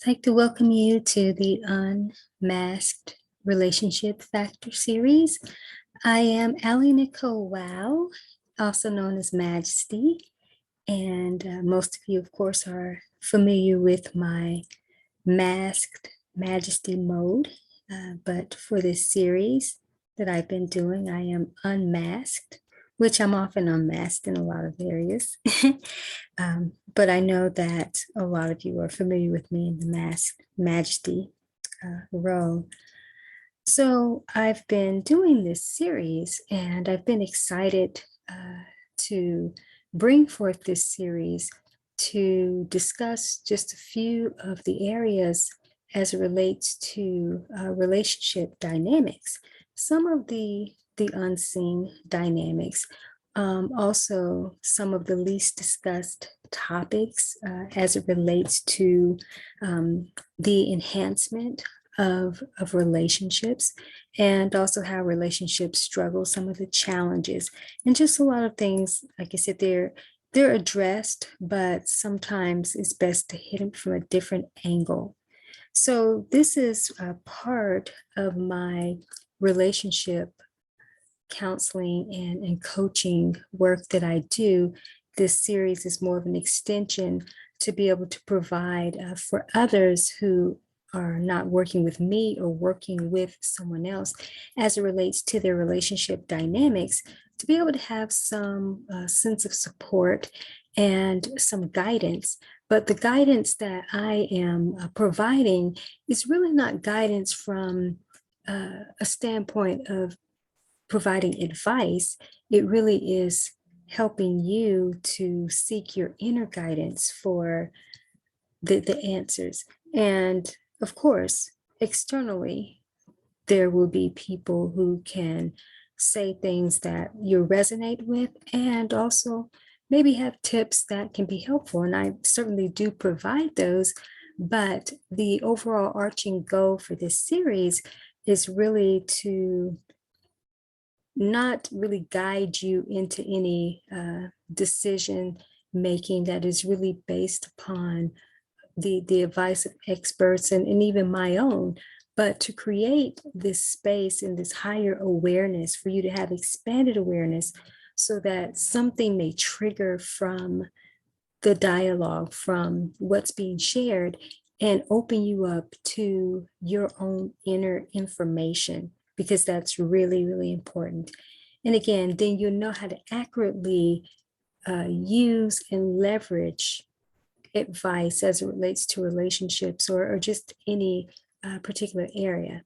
I'd like to welcome you to the Unmasked Relationship Factor Series. I am AliNICOLE WOW, also known as Majesty, and most of you, of course, are familiar with my masked Majesty mode, but for this series that I've been doing, I am unmasked, which I'm often unmasked in a lot of areas. But I know that a lot of you are familiar with me in the masked Majesty role. So I've been doing this series and I've been excited to bring forth this series to discuss just a few of the areas as it relates to relationship dynamics. Some of the unseen dynamics, also some of the least discussed topics as it relates to the enhancement of relationships, and also how relationships struggle, some of the challenges, and just a lot of things. Like I said, they're addressed, but sometimes it's best to hit them from a different angle. So this is a part of my relationship counseling and coaching work that I do. This series is more of an extension to be able to provide for others who are not working with me or working with someone else as it relates to their relationship dynamics, to be able to have some sense of support and some guidance. But the guidance that I am providing is really not guidance from a standpoint of providing advice. It really is helping you to seek your inner guidance for the answers. And of course, externally, there will be people who can say things that you resonate with, and also maybe have tips that can be helpful. And I certainly do provide those, but the overall arching goal for this series is really to not really guide you into any decision making that is really based upon the advice of experts and even my own, but to create this space and this higher awareness for you to have expanded awareness, so that something may trigger from the dialogue, from what's being shared, and open you up to your own inner information, because that's really, really important. And again, then you'll know how to accurately use and leverage advice as it relates to relationships, or just any particular area.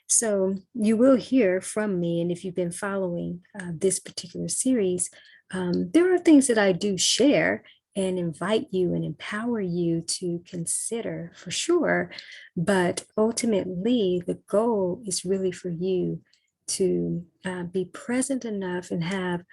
So you will hear from me, and if you've been following this particular series, there are things that I do share and invite you and empower you to consider, for sure. But ultimately, the goal is really for you to be present enough and have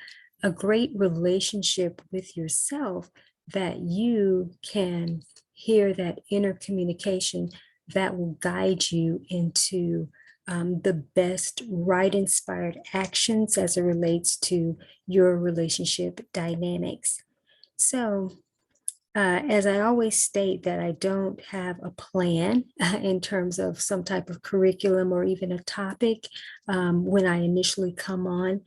a great relationship with yourself, that you can hear that inner communication that will guide you into the best right inspired actions as it relates to your relationship dynamics. So as I always state, that I don't have a plan in terms of some type of curriculum or even a topic when I initially come on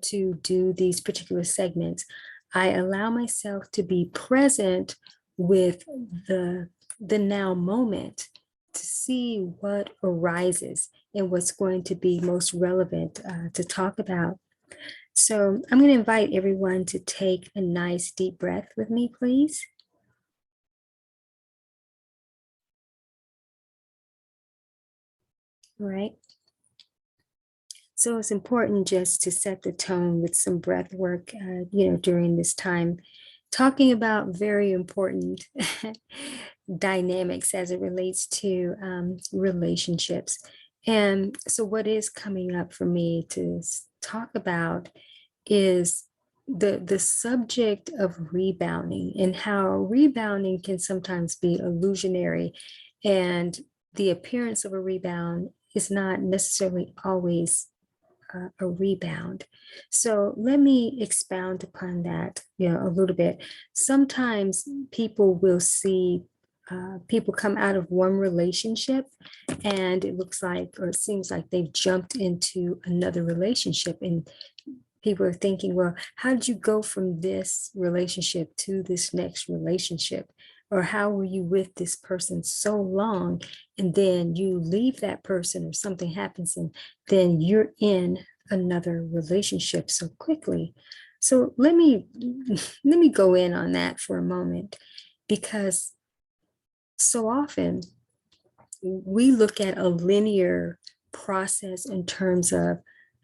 to do these particular segments. I allow myself to be present with the now moment, to see what arises and what's going to be most relevant to talk about. So I'm going to invite everyone to take a nice deep breath with me, please. All right. So it's important just to set the tone with some breath work, during this time, talking about very important dynamics as it relates to relationships. And so what is coming up for me to talk about is the subject of rebounding, and how rebounding can sometimes be illusionary, and the appearance of a rebound is not necessarily always a rebound. So let me expound upon that, a little bit. Sometimes people will see people come out of one relationship and it looks like, or it seems like they've jumped into another relationship, and people are thinking, well, how did you go from this relationship to this next relationship? Or how were you with this person so long, and then you leave that person or something happens and then you're in another relationship so quickly? So let me go in on that for a moment, because so often we look at a linear process in terms of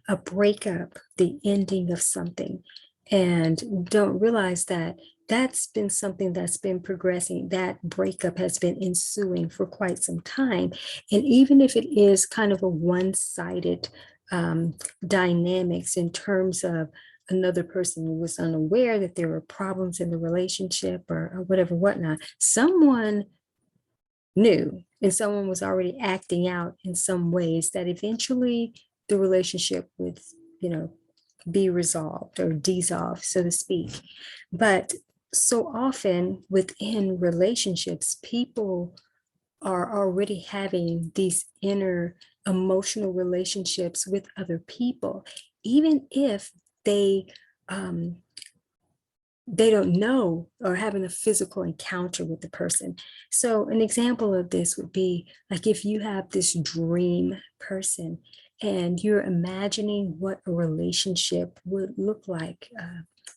a breakup, the ending of something, and don't realize that that's been something that's been progressing. That breakup has been ensuing for quite some time. And even if it is kind of a one-sided dynamics in terms of another person who was unaware that there were problems in the relationship or whatever, whatnot, someone knew and someone was already acting out in some ways that eventually the relationship would, be resolved or dissolved, so to speak. But so often within relationships, people are already having these inner emotional relationships with other people, even if they they don't know or having a physical encounter with the person. So an example of this would be like if you have this dream person and you're imagining what a relationship would look like,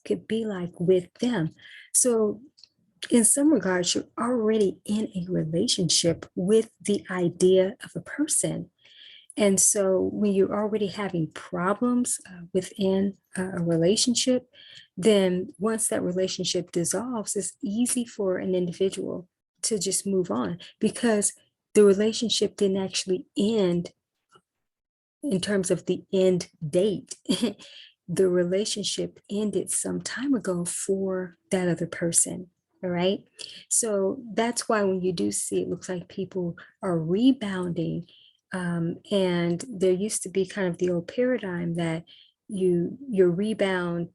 could be like with them. So in some regards, you're already in a relationship with the idea of a person. And so when you're already having problems within a relationship, then once that relationship dissolves, it's easy for an individual to just move on, because the relationship didn't actually end in terms of the end date. The relationship ended some time ago for that other person. All right. So that's why when you do see, it looks like people are rebounding. And there used to be kind of the old paradigm that your rebound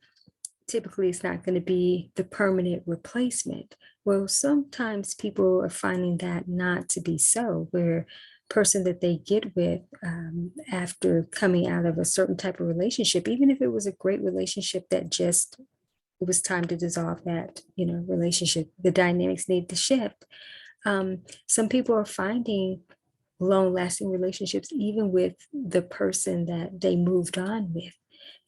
typically is not going to be the permanent replacement. Well, sometimes people are finding that not to be so, where person that they get with after coming out of a certain type of relationship, even if it was a great relationship that just it was time to dissolve that relationship, the dynamics need to shift. Some people are finding long-lasting relationships even with the person that they moved on with.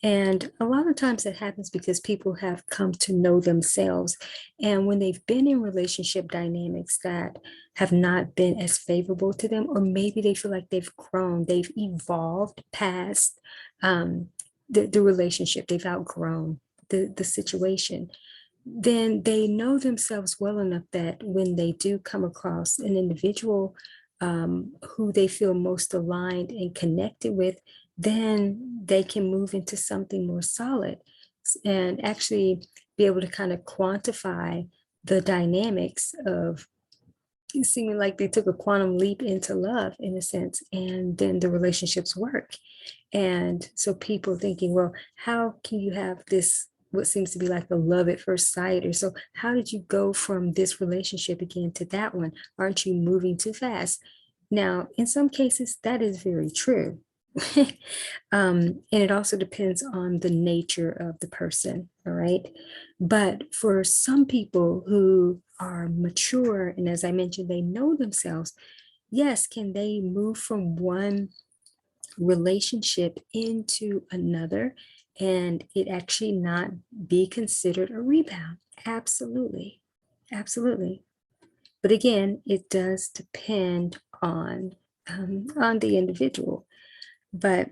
And a lot of times that happens because people have come to know themselves. And when they've been in relationship dynamics that have not been as favorable to them, or maybe they feel like they've grown, they've evolved past the relationship, they've outgrown the situation, then they know themselves well enough that when they do come across an individual who they feel most aligned and connected with, then they can move into something more solid and actually be able to kind of quantify the dynamics of seeming like they took a quantum leap into love in a sense, and then the relationships work. And so people thinking, well, how can you have this, what seems to be like a love at first sight? Or so how did you go from this relationship again to that one? Aren't you moving too fast? Now, in some cases, that is very true. And it also depends on the nature of the person, all right? But for some people who are mature, and as I mentioned, they know themselves, yes, can they move from one relationship into another and it actually not be considered a rebound? Absolutely. Absolutely. But again, it does depend on the individual. But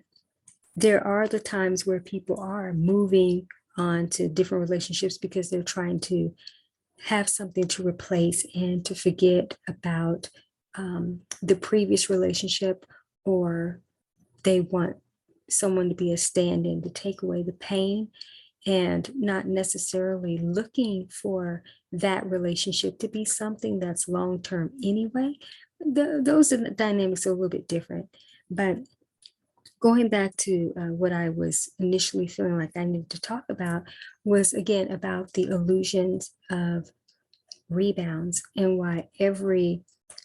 there are the times where people are moving on to different relationships because they're trying to have something to replace and to forget about the previous relationship, or they want someone to be a stand-in to take away the pain, and not necessarily looking for that relationship to be something that's long-term anyway. Those are the dynamics are a little bit different. But going back to what I was initially feeling like I needed to talk about was again about the illusions of rebounds and why every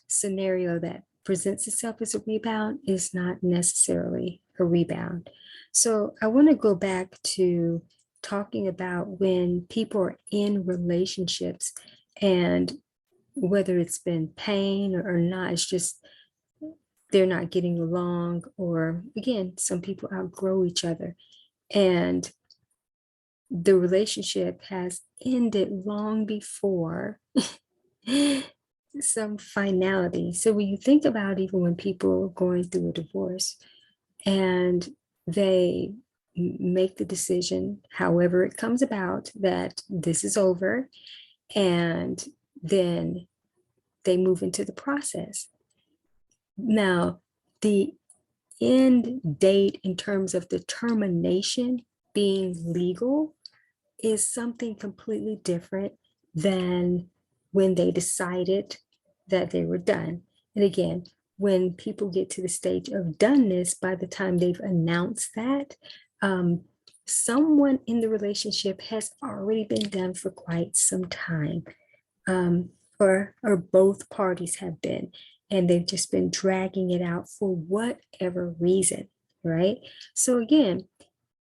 scenario that presents itself as a rebound is not necessarily a rebound. So I want to go back to talking about when people are in relationships and whether it's been pain or not, it's just they're not getting along, or again, some people outgrow each other and the relationship has ended long before some finality. So when you think about even when people are going through a divorce and they make the decision, however it comes about, that this is over, and then they move into the process. Now, the end date in terms of the termination being legal is something completely different than when they decided that they were done. And again, when people get to the stage of doneness, by the time they've announced that, someone in the relationship has already been done for quite some time, or both parties have been, and they've just been dragging it out for whatever reason, right? So again,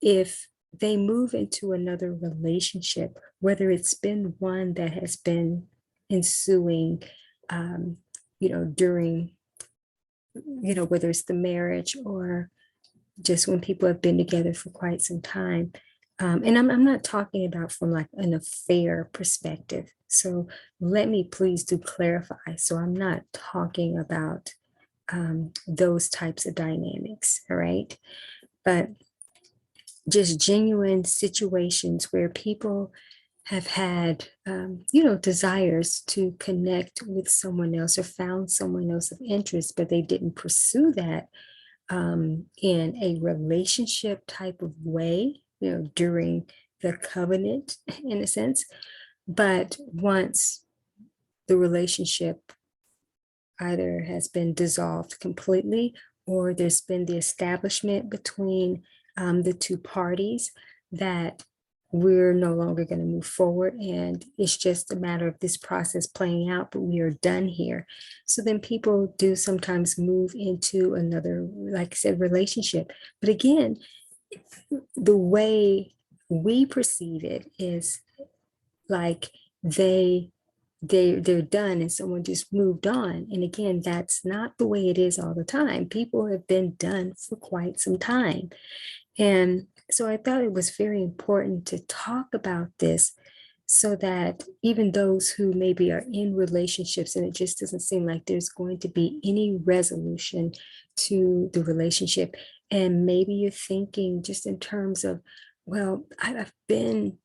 if they move into another relationship, whether it's been one that has been ensuing, during, whether it's the marriage or just when people have been together for quite some time. And I'm not talking about from like an affair perspective. So let me please do clarify. So I'm not talking about those types of dynamics, all right? But just genuine situations where people have had, desires to connect with someone else or found someone else of interest, but they didn't pursue that in a relationship type of way, during the covenant in a sense. But once the relationship either has been dissolved completely or there's been the establishment between the two parties that we're no longer going to move forward and it's just a matter of this process playing out, but we are done here. So then people do sometimes move into another, like I said, relationship. But again, the way we perceive it is like they're done and someone just moved on. And again, that's not the way it is all the time. People have been done for quite some time. And so I thought it was very important to talk about this so that even those who maybe are in relationships and it just doesn't seem like there's going to be any resolution to the relationship. And maybe you're thinking just in terms of, well, I've been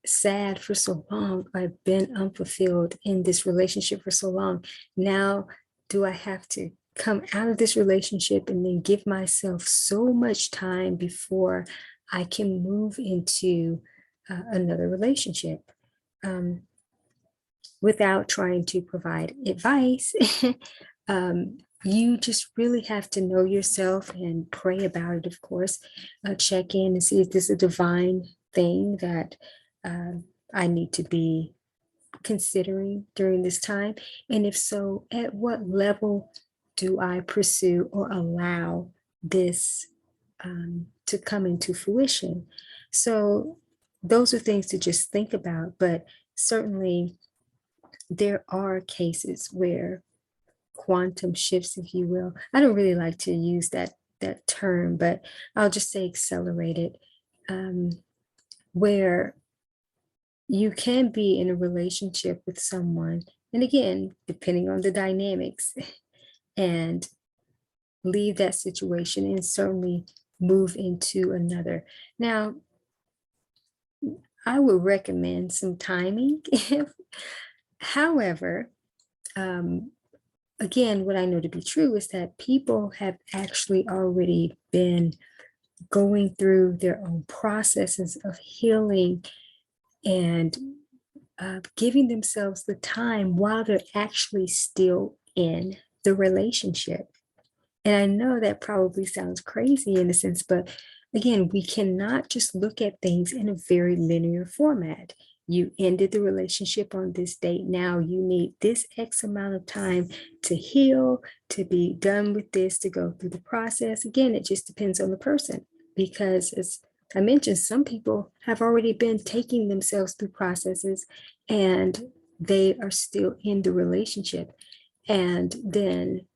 sad for so long. I've been unfulfilled in this relationship for so long. Now, do I have to come out of this relationship and then give myself so much time before I can move into another relationship? Without trying to provide advice, you just really have to know yourself and pray about it, of course. Check in and see if this is a divine thing that I need to be considering during this time. And if so, at what level do I pursue or allow this to come into fruition? So those are things to just think about, but certainly there are cases where quantum shifts, if you will. I don't really like to use that term, but I'll just say accelerated, where you can be in a relationship with someone, and again, depending on the dynamics, and leave that situation and certainly move into another. Now, I would recommend some timing. However, again, what I know to be true is that people have actually already been going through their own processes of healing and giving themselves the time while they're actually still in the relationship. And I know that probably sounds crazy in a sense, but again, we cannot just look at things in a very linear format. you ended the relationship on this date. Now you need this X amount of time to heal, to be done with this, to go through the process. Again, it just depends on the person, because as I mentioned, some people have already been taking themselves through processes and they are still in the relationship. And then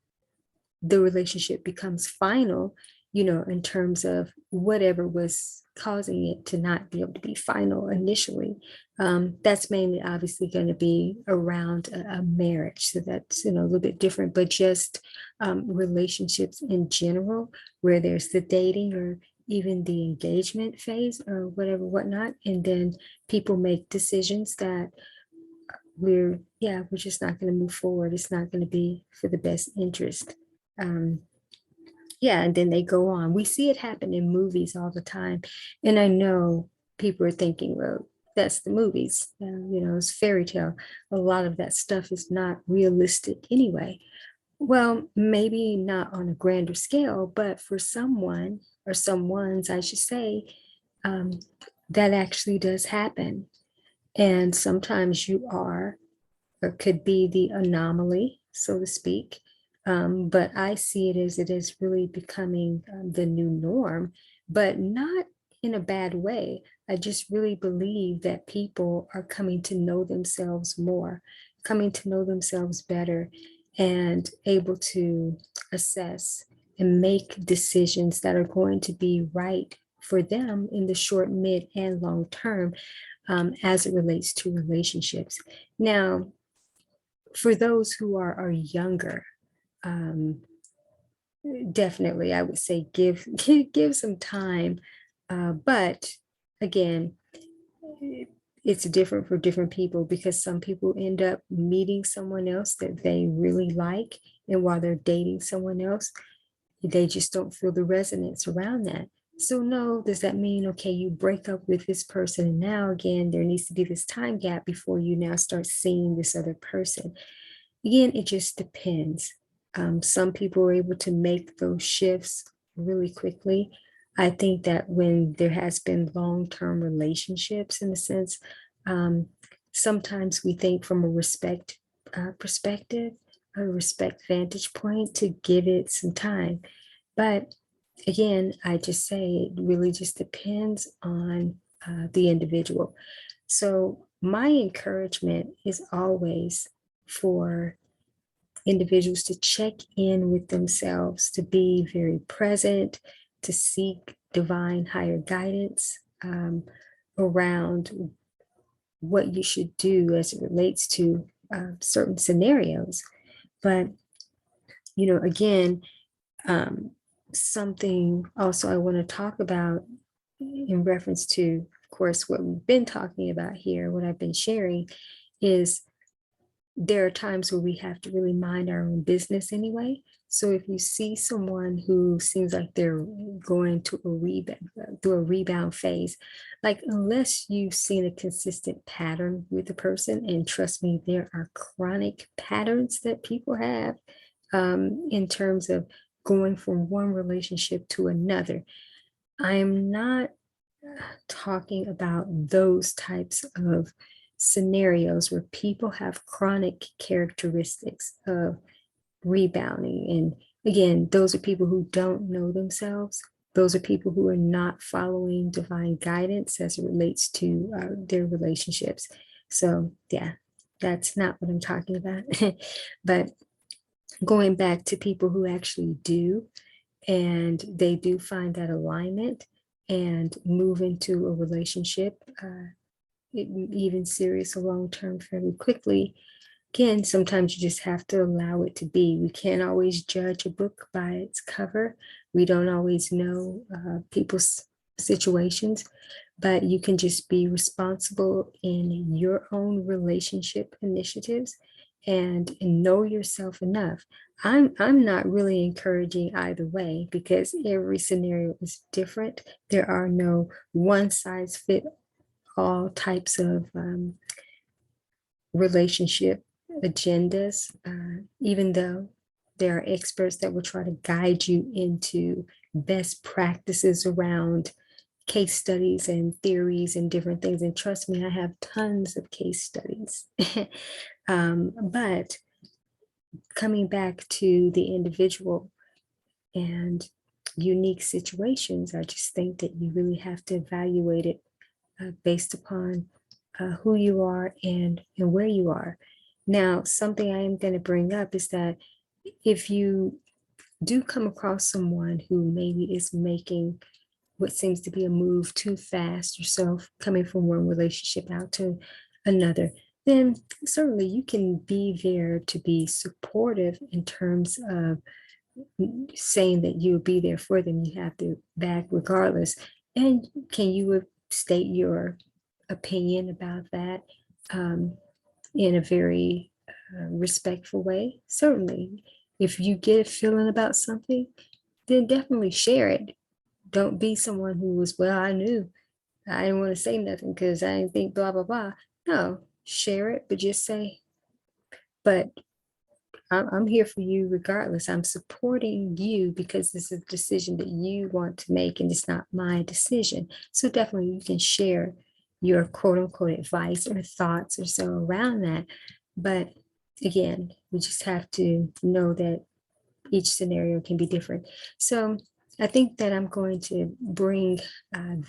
the relationship becomes final, in terms of whatever was causing it to not be able to be final initially. That's mainly obviously going to be around a marriage. So that's, a little bit different, but just relationships in general, where there's the dating or even the engagement phase or whatever, whatnot. And then people make decisions that we're just not going to move forward. It's not going to be for the best interest. And then they go on. We see it happen in movies all the time. And I know people are thinking, well, that's the movies, it's fairy tale. A lot of that stuff is not realistic anyway. Well, maybe not on a grander scale, but for someone or someone's, I should say, that actually does happen. And sometimes you are, or could be, the anomaly, so to speak. But I see it as really becoming the new norm, but not in a bad way. I just really believe that people are coming to know themselves more, coming to know themselves better, and able to assess and make decisions that are going to be right for them in the short, mid, and long term, as it relates to relationships. Now, for those who are younger, definitely, I would say give some time. But again, it's different for different people, because some people end up meeting someone else that they really like. And while they're dating someone else, they just don't feel the resonance around that. So no, does that mean, okay, you break up with this person and now again, there needs to be this time gap before you now start seeing this other person? Again, it just depends. Some people are able to make those shifts really quickly. I think that when there has been long-term relationships, in a sense, sometimes we think from a respect perspective, a respect vantage point, to give it some time. But again, I just say it really just depends on the individual. So my encouragement is always for individuals to check in with themselves, to be very present, to seek divine higher guidance around what you should do as it relates to certain scenarios. But, again, something also I want to talk about in reference to, of course, what we've been talking about here, what I've been sharing, is there are times where we have to really mind our own business anyway. So if you see someone who seems like they're going to through a rebound phase, like, unless you've seen a consistent pattern with the person, and trust me, there are chronic patterns that people have in terms of going from one relationship to another. I am not talking about those types of scenarios where people have chronic characteristics of rebounding. And again, those are people who don't know themselves. Those are people who are not following divine guidance as it relates to their relationships. So yeah, that's not what I'm talking about. But going back to people who actually do, and they do find that alignment and move into a relationship, even serious or long-term, fairly quickly. Again, sometimes you just have to allow it to be. We can't always judge a book by its cover. We don't always know people's situations, but you can just be responsible in your own relationship initiatives and know yourself enough. I'm not really encouraging either way, because every scenario is different. There are no one size fit all types of relationship agendas, even though there are experts that will try to guide you into best practices around case studies and theories and different things. And trust me, I have tons of case studies. But coming back to the individual and unique situations, I just think that you really have to evaluate it based upon who you are and where you are. Now, something I am going to bring up is that if you do come across someone who maybe is making what seems to be a move too fast yourself, coming from one relationship out to another, then certainly you can be there to be supportive in terms of saying that you'll be there for them. You have to back regardless. And can you state your opinion about that in a very respectful way? Certainly. If you get a feeling about something, then definitely share it. Don't be someone who was, well, I knew. I didn't want to say nothing because I didn't think blah, blah, blah. No, share it, but just say, but I'm here for you regardless. I'm supporting you because this is a decision that you want to make and it's not my decision. So definitely you can share your quote unquote advice or thoughts or so around that. But again, we just have to know that each scenario can be different. So I think that I'm going to bring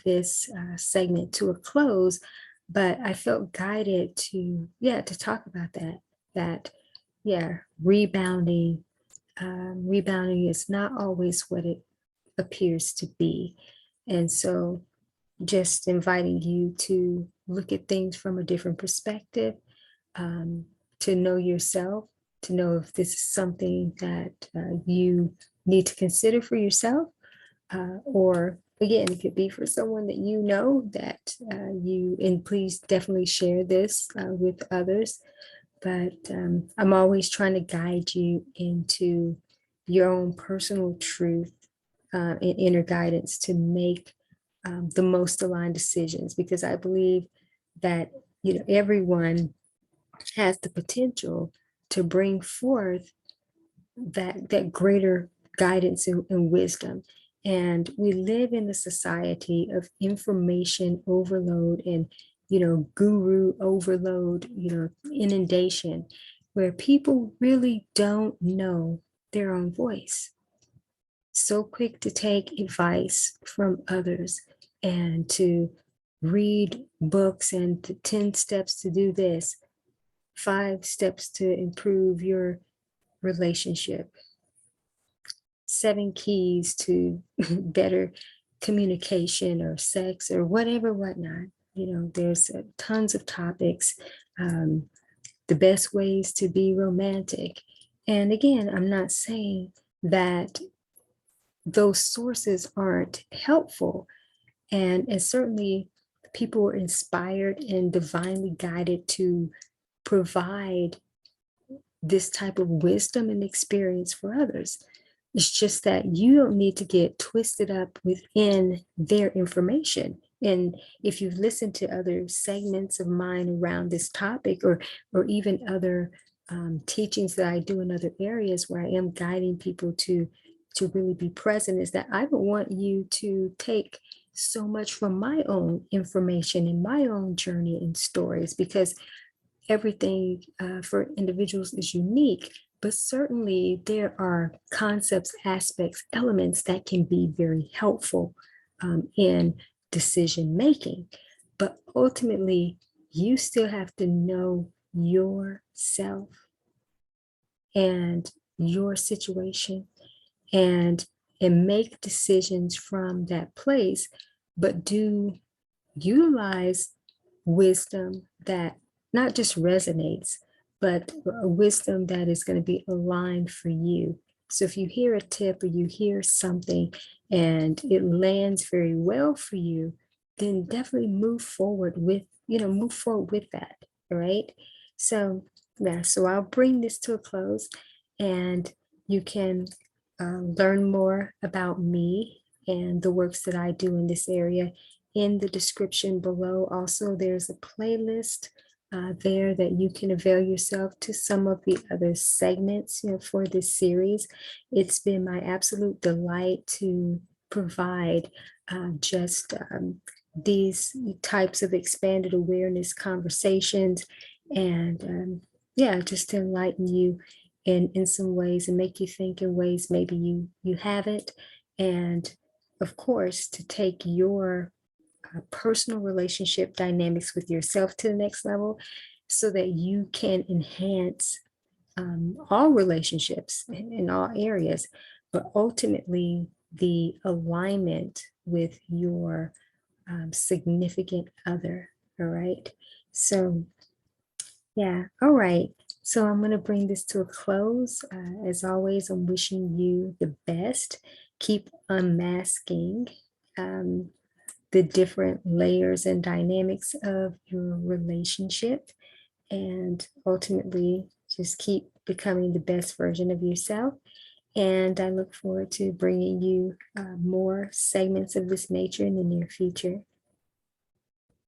this segment to a close, but I felt guided to talk about that rebounding. Rebounding is not always what it appears to be. And so just inviting you to look at things from a different perspective, to know yourself, to know if this is something that you need to consider for yourself, or again, it could be for someone that you know that and please definitely share this with others. But I'm always trying to guide you into your own personal truth and inner guidance to make the most aligned decisions, because I believe that everyone has the potential to bring forth that greater guidance and wisdom. And we live in a society of information overload and guru overload, inundation, where people really don't know their own voice. So quick to take advice from others and to read books and 10 steps to do this, 5 steps to improve your relationship, 7 keys to better communication or sex or whatever, whatnot. There's tons of topics, the best ways to be romantic. And again, I'm not saying that those sources aren't helpful. And certainly people were inspired and divinely guided to provide this type of wisdom and experience for others. It's just that you don't need to get twisted up within their information. And if you've listened to other segments of mine around this topic, or even other teachings that I do in other areas where I am guiding people to really be present, is that I don't want you to take so much from my own information and my own journey and stories, because everything for individuals is unique. But certainly there are concepts, aspects, elements that can be very helpful in decision making. But ultimately, you still have to know yourself and your situation and make decisions from that place, but do utilize wisdom that not just resonates, but a wisdom that is going to be aligned for you. So if you hear a tip or you hear something and it lands very well for you, then definitely move forward with that. All right. So so I'll bring this to a close, and you can learn more about me and the works that I do in this area in the description below. Also, there's a playlist there that you can avail yourself to some of the other segments for this series. It's been my absolute delight to provide just these types of expanded awareness conversations, and yeah, just to enlighten you in some ways and make you think in ways maybe you haven't, and of course to take your personal relationship dynamics with yourself to the next level so that you can enhance all relationships in all areas, but ultimately the alignment with your significant other. All right. So, yeah. All right. So I'm going to bring this to a close. As always, I'm wishing you the best. Keep unmasking the different layers and dynamics of your relationship, and ultimately just keep becoming the best version of yourself. And I look forward to bringing you more segments of this nature in the near future.